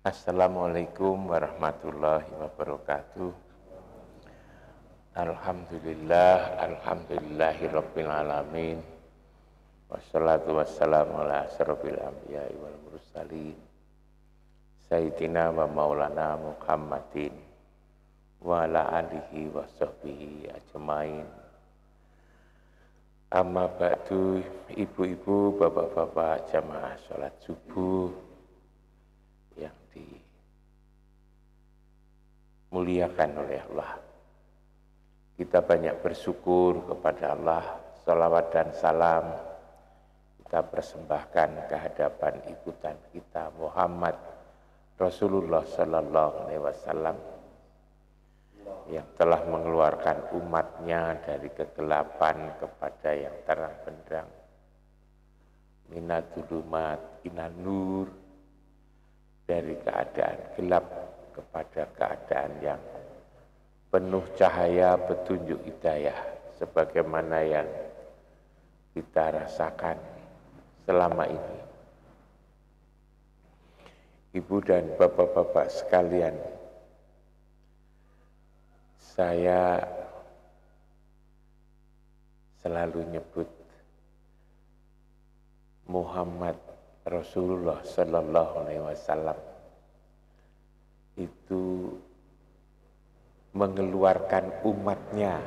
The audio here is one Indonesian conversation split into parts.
Assalamualaikum warahmatullahi wabarakatuh. Alhamdulillahirabbil alamin. Wassalatu wassalamu ala asyrofil anbiya'i wal mursalin. Sayyidina wa maulana Muhammadin wa ala alihi wa sahbihi ajmain. Amma ba'du, ibu-ibu, bapak-bapak jamaah sholat subuh yang dimuliakan oleh Allah. Kita banyak bersyukur kepada Allah, salawat dan salam kita persembahkan kehadapan ikutan kita Muhammad Rasulullah Sallallahu Alaihi Wasallam yang telah mengeluarkan umatnya dari kegelapan kepada yang terang benderang, minadzulumat ilan nur, dari keadaan gelap kepada keadaan yang penuh cahaya petunjuk hidayah, sebagaimana yang kita rasakan selama ini. Ibu dan bapak-bapak sekalian, saya selalu nyebut Muhammad Rasulullah Sallallahu Alaihi Wasallam itu mengeluarkan umatnya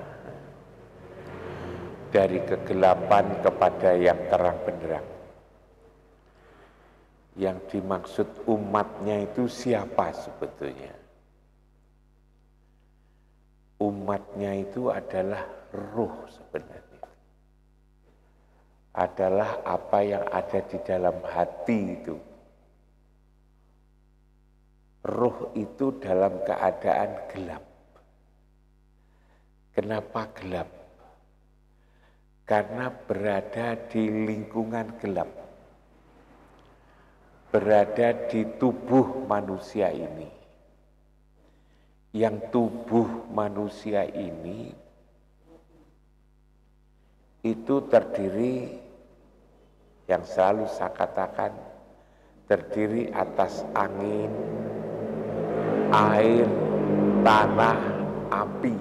dari kegelapan kepada yang terang benderang. Yang dimaksud umatnya itu siapa sebetulnya? Umatnya itu adalah ruh sebenarnya. Adalah apa yang ada di dalam hati itu. Ruh itu dalam keadaan gelap. Kenapa gelap? Karena berada di lingkungan gelap. Berada di tubuh manusia ini. Yang tubuh manusia ini itu terdiri, yang selalu saya katakan, terdiri atas angin, air, tanah, api.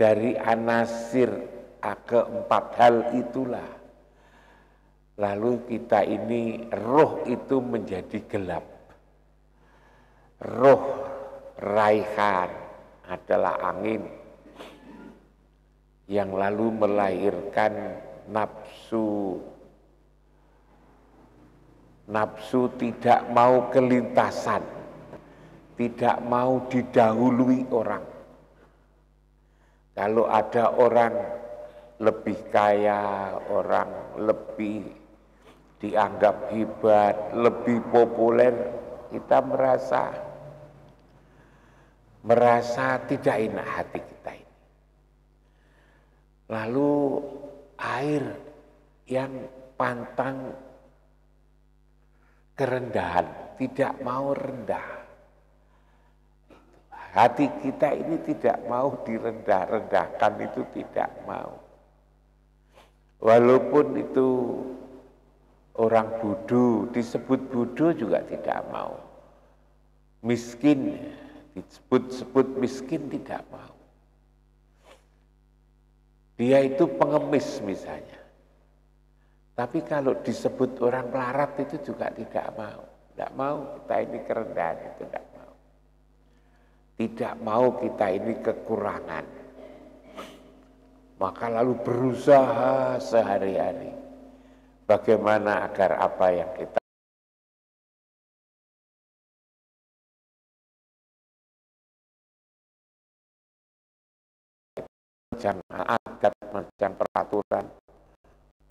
Dari anasir keempat hal itulah, lalu kita ini, roh itu menjadi gelap. Roh raihan adalah angin yang lalu melahirkan nafsu. Nafsu tidak mau kelintasan, tidak mau didahului orang. Kalau ada orang lebih kaya, orang lebih dianggap hebat, lebih populer, kita merasa tidak enak hati kita ini. Lalu air yang pantang kerendahan, tidak mau rendah. Hati kita ini tidak mau direndah-rendahkan, itu tidak mau. Walaupun itu orang bodoh, disebut bodoh juga tidak mau. Miskin, disebut miskin tidak mau. Dia itu pengemis misalnya. Tapi kalau disebut orang melarat itu juga tidak mau. Tidak mau kita ini kerendahan, itu tidak mau. Tidak mau kita ini kekurangan. Maka lalu berusaha sehari-hari. Bagaimana agar apa yang kita menejang adat, menejang peraturan,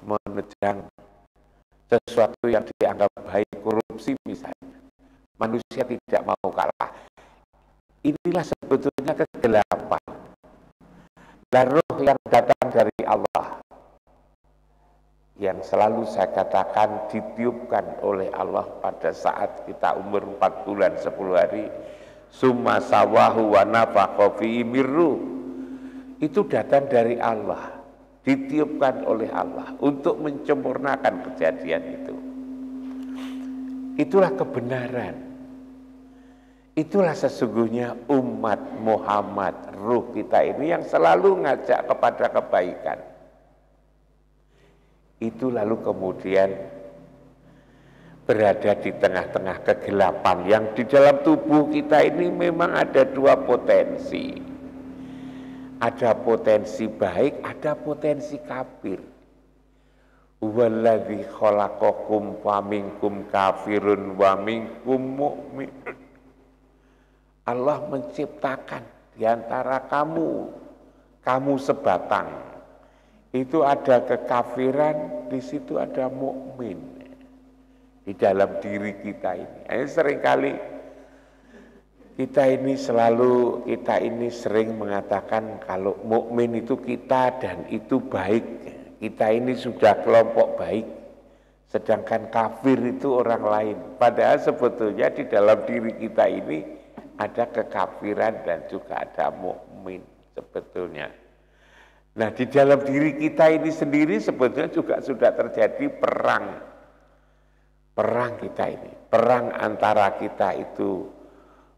menejang sesuatu yang dianggap baik, korupsi misalnya. Manusia tidak mau kalah. Inilah sebetulnya kegelapan. Dan roh yang datang dari Allah, yang selalu saya katakan ditiupkan oleh Allah pada saat kita umur 4 bulan 10 hari, summa sawahu wa nafakha fihi mirru, itu datang dari Allah, ditiupkan oleh Allah untuk menyempurnakan kejadian itu. Itulah kebenaran. Itulah sesungguhnya umat Muhammad, ruh kita ini yang selalu ngajak kepada kebaikan. Itu lalu kemudian berada di tengah-tengah kegelapan yang di dalam tubuh kita ini memang ada dua potensi. Ada potensi baik, ada potensi kafir. Huwallazi khalaqakum faminkum kafirun wa minkum mu'min. Allah menciptakan di antara kamu sebatang. Itu ada kekafiran, di situ ada mukmin. Di dalam diri kita ini. Seringkali kita ini sering mengatakan kalau mukmin itu kita dan itu baik. Kita ini sudah kelompok baik. Sedangkan kafir itu orang lain. Padahal sebetulnya di dalam diri kita ini ada kekafiran dan juga ada mukmin sebetulnya. Nah, di dalam diri kita ini sendiri sebetulnya juga sudah terjadi perang. Perang kita ini, perang antara kita itu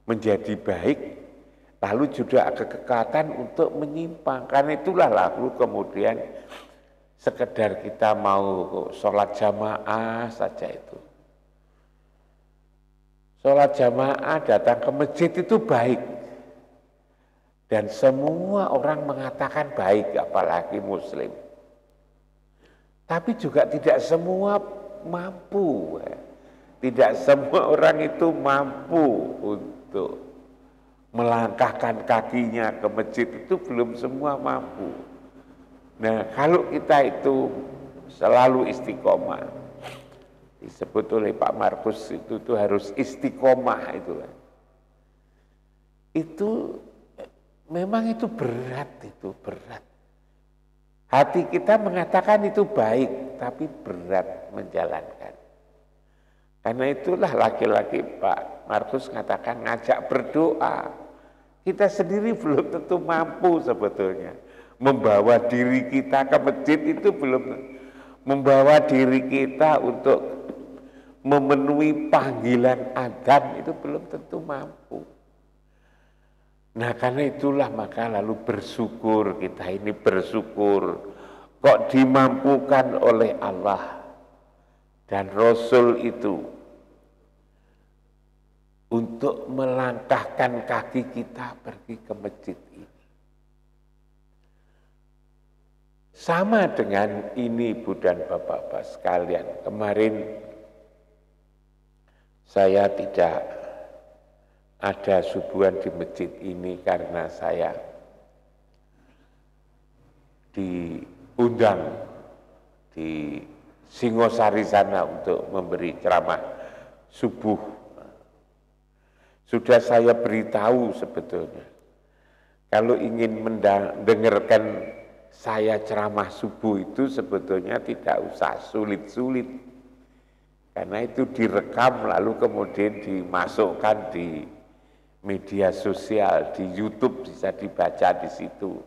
menjadi baik, lalu juga kekekatan untuk menyimpang. Karena itulah lalu kemudian sekedar kita mau sholat jamaah saja itu. Sholat jamaah datang ke masjid itu baik. Dan semua orang mengatakan baik, apalagi muslim. Tapi juga tidak semua mampu. Tidak semua orang itu mampu untuk melangkahkan kakinya ke masjid, itu belum semua mampu. Nah, kalau kita itu selalu istiqomah, disebut oleh Pak Markus itu harus istiqomah itu memang itu berat. Hati kita mengatakan itu baik, tapi berat menjalankan. Karena itulah laki-laki Pak Markus katakan ngajak berdoa. Kita sendiri belum tentu mampu sebetulnya. Membawa diri kita ke masjid itu belum, membawa diri kita untuk memenuhi panggilan adzan itu belum tentu mampu. Nah, karena itulah maka lalu bersyukur, kita ini bersyukur kok dimampukan oleh Allah dan Rasul itu untuk melangkahkan kaki kita pergi ke masjid ini. Sama dengan ini Ibu dan Bapak-Bapak sekalian, kemarin saya tidak ada subuhan di masjid ini karena saya diundang di Singosari sana untuk memberi ceramah subuh. Sudah saya beritahu sebetulnya, kalau ingin mendengarkan saya ceramah subuh itu sebetulnya tidak usah sulit-sulit. Karena itu direkam lalu kemudian dimasukkan di media sosial, di YouTube bisa dibaca di situ.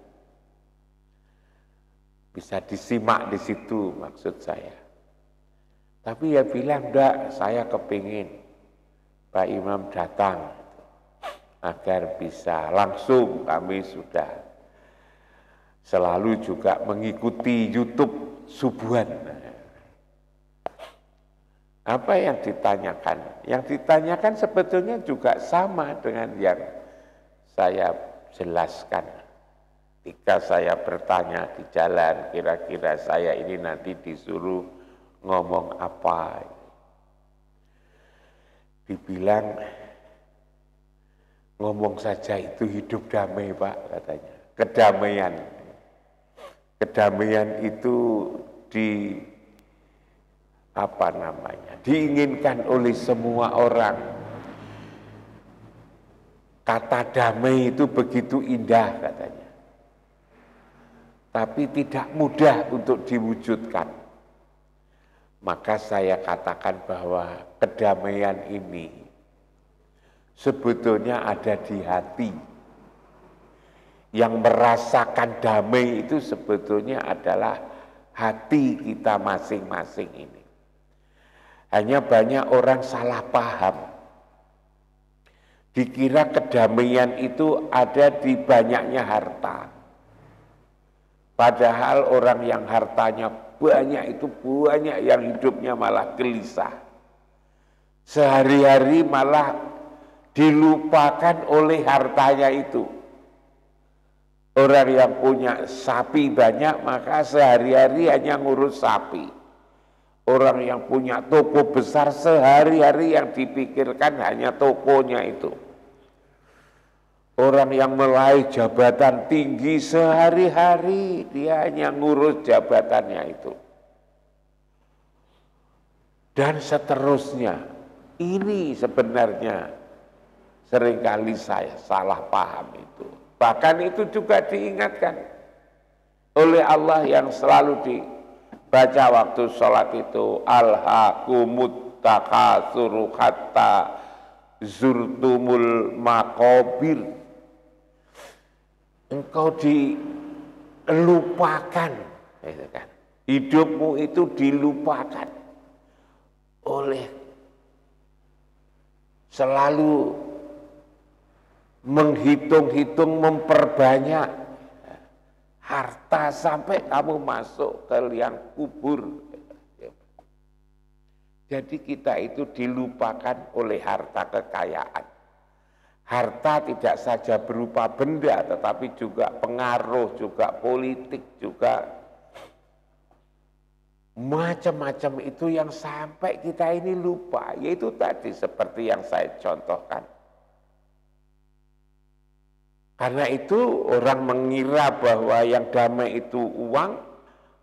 Bisa disimak di situ maksud saya. Tapi ya bilang enggak, saya kepingin Pak Imam datang agar bisa langsung, kami sudah selalu juga mengikuti YouTube subuhan. Apa yang ditanyakan? Yang ditanyakan sebetulnya juga sama dengan yang saya jelaskan. Ketika saya bertanya di jalan, kira-kira saya ini nanti disuruh ngomong apa? Dibilang, ngomong saja itu hidup damai Pak, katanya. Kedamaian. Kedamaian itu diinginkan oleh semua orang. Kata damai itu begitu indah katanya. Tapi tidak mudah untuk diwujudkan. Maka saya katakan bahwa kedamaian ini sebetulnya ada di hati. Yang merasakan damai itu sebetulnya adalah hati kita masing-masing ini. Hanya banyak orang salah paham. Dikira kedamaian itu ada di banyaknya harta. Padahal orang yang hartanya banyak itu banyak yang hidupnya malah gelisah. Sehari-hari malah dilupakan oleh hartanya itu. Orang yang punya sapi banyak maka sehari-hari hanya ngurus sapi. Orang yang punya toko besar sehari-hari yang dipikirkan hanya tokonya itu. Orang yang meraih jabatan tinggi sehari-hari dia hanya ngurus jabatannya itu. Dan seterusnya. Ini sebenarnya seringkali saya salah paham itu. Bahkan itu juga diingatkan oleh Allah yang selalu dibaca waktu sholat itu. Alhaakumut takatsuru hatta zurtumul maqabir. Engkau dilupakan, hidupmu itu dilupakan oleh selalu menghitung-hitung, memperbanyak harta sampai kamu masuk ke liang kubur. Jadi kita itu dilupakan oleh harta kekayaan. Harta tidak saja berupa benda, tetapi juga pengaruh, juga politik, juga macam-macam itu yang sampai kita ini lupa. Yaitu tadi seperti yang saya contohkan. Karena itu orang mengira bahwa yang damai itu uang,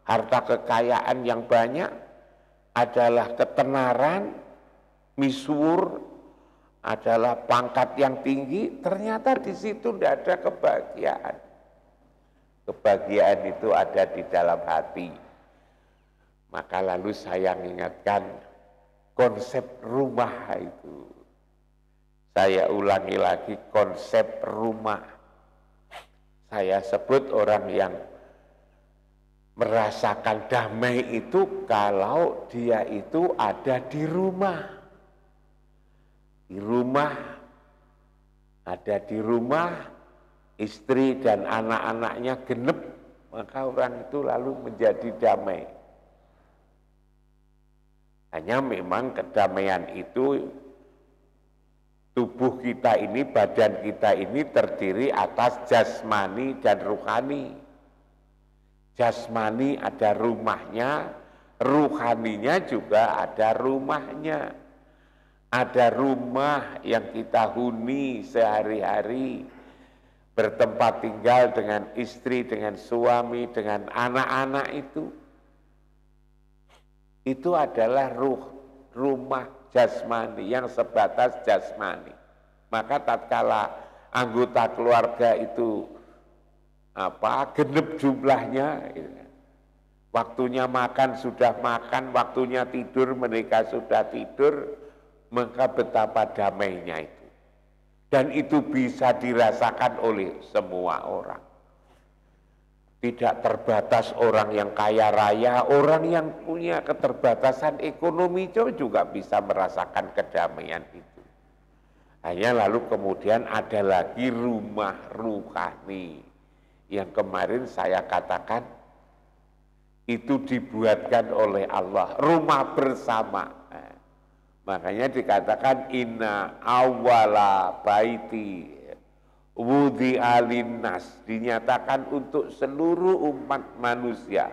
harta kekayaan yang banyak adalah ketenaran, misuwur, adalah pangkat yang tinggi. Ternyata di situ tidak ada kebahagiaan. Kebahagiaan itu ada di dalam hati. Maka lalu saya mengingatkan konsep rumah itu. Saya ulangi lagi konsep rumah. Saya sebut orang yang merasakan damai itu kalau dia itu ada di rumah. Di rumah, ada di rumah, istri dan anak-anaknya genep, maka orang itu lalu menjadi damai. Hanya memang kedamaian itu tubuh kita ini, badan kita ini terdiri atas jasmani dan ruhani. Jasmani ada rumahnya, ruhaninya juga ada rumahnya. Ada rumah yang kita huni sehari-hari, bertempat tinggal dengan istri, dengan suami, dengan anak-anak itu. Itu adalah rumah jasmani yang sebatas jasmani. Maka tatkala anggota keluarga itu genep jumlahnya, waktunya makan sudah makan, waktunya tidur mereka sudah tidur, maka betapa damainya itu. Dan itu bisa dirasakan oleh semua orang. Tidak terbatas orang yang kaya raya, orang yang punya keterbatasan ekonomi juga bisa merasakan kedamaian itu. Hanya lalu kemudian ada lagi rumah ruhani yang kemarin saya katakan itu dibuatkan oleh Allah, rumah bersama. Makanya dikatakan inna awwala baiti wudi alinnas, dinyatakan untuk seluruh umat manusia.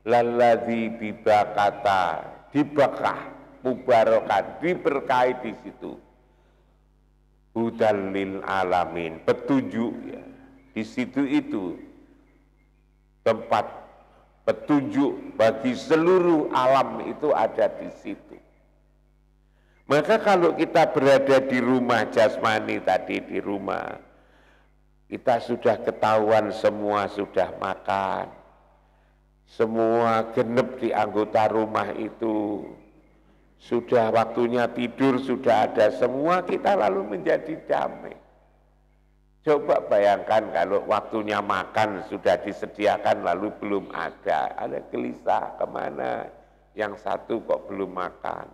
Lalladzi bibakata, dibakah, mubarakan, diberkahi di situ. Hudal lil alamin, petunjuk ya. Di situ itu tempat petunjuk bagi seluruh alam itu ada di situ. Maka kalau kita berada di rumah jasmani tadi, di rumah, kita sudah ketahuan semua sudah makan, semua genep di anggota rumah itu, sudah waktunya tidur, sudah ada semua, kita lalu menjadi damai. Coba bayangkan kalau waktunya makan sudah disediakan lalu belum ada gelisah kemana, yang satu kok belum makan.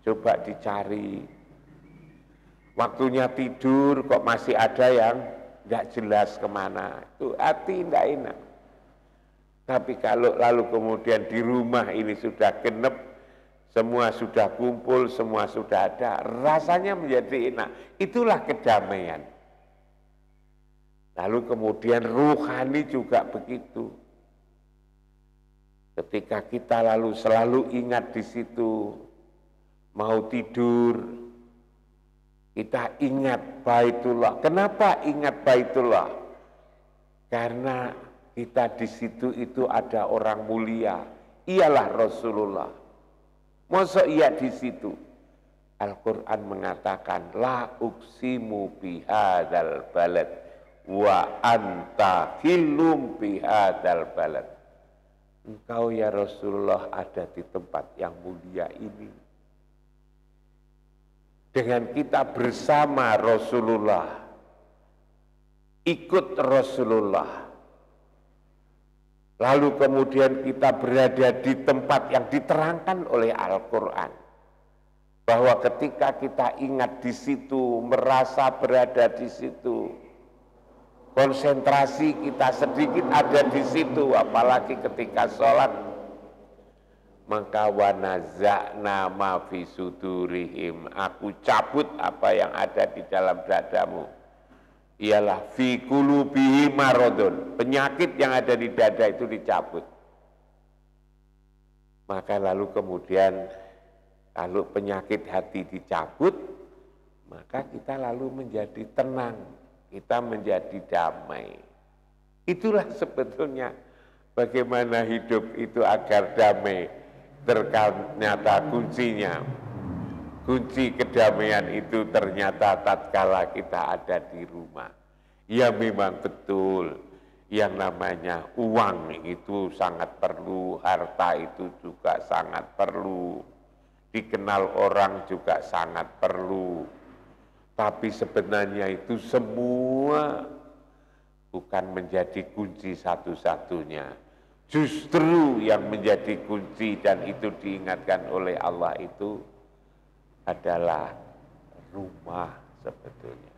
Coba dicari. Waktunya tidur kok masih ada yang nggak jelas kemana. Itu hati tidak enak. Tapi kalau lalu kemudian di rumah ini sudah genep, semua sudah kumpul, semua sudah ada, rasanya menjadi enak. Itulah kedamaian. Lalu kemudian ruhani juga begitu. Ketika kita lalu selalu ingat di situ, mau tidur, kita ingat Baitullah. Kenapa ingat Baitullah? Karena kita di situ itu ada orang mulia, ialah Rasulullah. Masa iya di situ? Al-Quran mengatakan, la uksimu bihadal balad, wa anta hilum bihadal balad. Engkau ya Rasulullah ada di tempat yang mulia ini. Dengan kita bersama Rasulullah, ikut Rasulullah, lalu kemudian kita berada di tempat yang diterangkan oleh Al-Quran, bahwa ketika kita ingat di situ, merasa berada di situ, konsentrasi kita sedikit ada di situ, apalagi ketika sholat, maka wanaza'na ma fi sudurihim, aku cabut apa yang ada di dalam dadamu, ialah fi qulubihim maradun, penyakit yang ada di dada itu dicabut. Maka lalu kemudian kalau penyakit hati dicabut, maka kita lalu menjadi tenang, kita menjadi damai. Itulah sebetulnya bagaimana hidup itu agar damai. Ternyata kuncinya, kunci kedamaian itu ternyata tatkala kita ada di rumah. Ya memang betul, yang namanya uang itu sangat perlu, harta itu juga sangat perlu, dikenal orang juga sangat perlu. Tapi sebenarnya itu semua bukan menjadi kunci satu-satunya. Justru yang menjadi kunci dan itu diingatkan oleh Allah itu adalah rumah sebetulnya.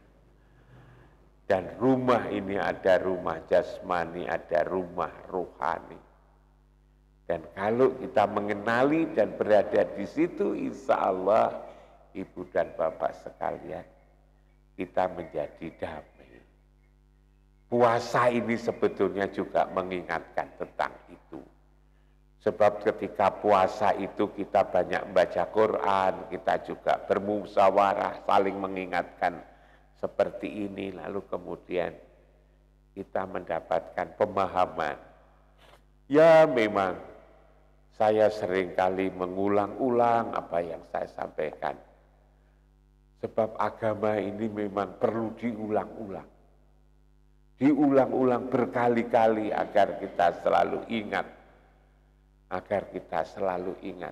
Dan rumah ini ada rumah jasmani, ada rumah rohani. Dan kalau kita mengenali dan berada di situ, insya Allah ibu dan bapak sekalian, kita menjadi damai. Puasa ini sebetulnya juga mengingatkan tentang itu. Sebab ketika puasa itu kita banyak membaca Quran, kita juga bermusyawarah, saling mengingatkan seperti ini. Lalu kemudian kita mendapatkan pemahaman. Ya memang saya seringkali mengulang-ulang apa yang saya sampaikan. Sebab agama ini memang perlu diulang-ulang. Diulang-ulang berkali-kali agar kita selalu ingat. Agar kita selalu ingat.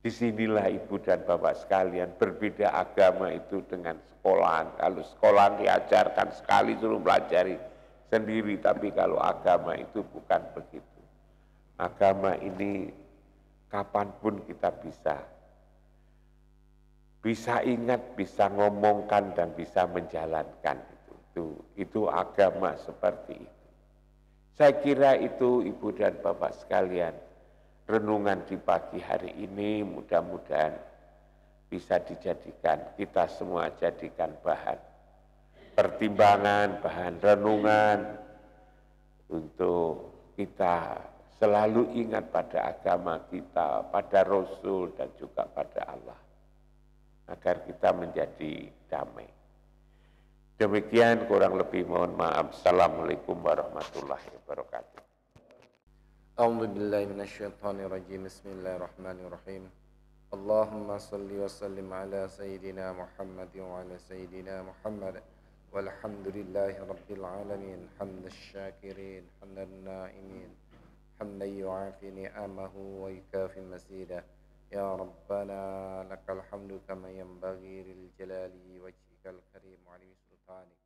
Disinilah ibu dan bapak sekalian, berbeda agama itu dengan sekolahan. Kalau sekolah diajarkan sekali suruh pelajari sendiri, tapi kalau agama itu bukan begitu. Agama ini kapanpun kita bisa ingat, bisa ngomongkan dan bisa menjalankan. Itu agama seperti itu. Saya kira itu ibu dan bapak sekalian, renungan di pagi hari ini mudah-mudahan bisa dijadikan, kita semua jadikan bahan pertimbangan, bahan renungan untuk kita selalu ingat pada agama kita, pada Rasul dan juga pada Allah, agar kita menjadi damai. Demikian kurang lebih mohon maaf. Assalamualaikum warahmatullahi wabarakatuh. A'udzu billahi minasyaitonir rajim. Bismillahirrahmanirrahim. Allahumma shalli wa sallim ala sayyidina Muhammad wa ala sayyidina Muhammad. Walhamdulillahi rabbil alamin. Hamdasy syakirin, hamdan na'imin. Hamdan yu'afi ni'amahu wa yukafi masida. Ya Rabbana lakal hamdu kama yanbaghi lil jalali wajhikal karim wa li sultanik.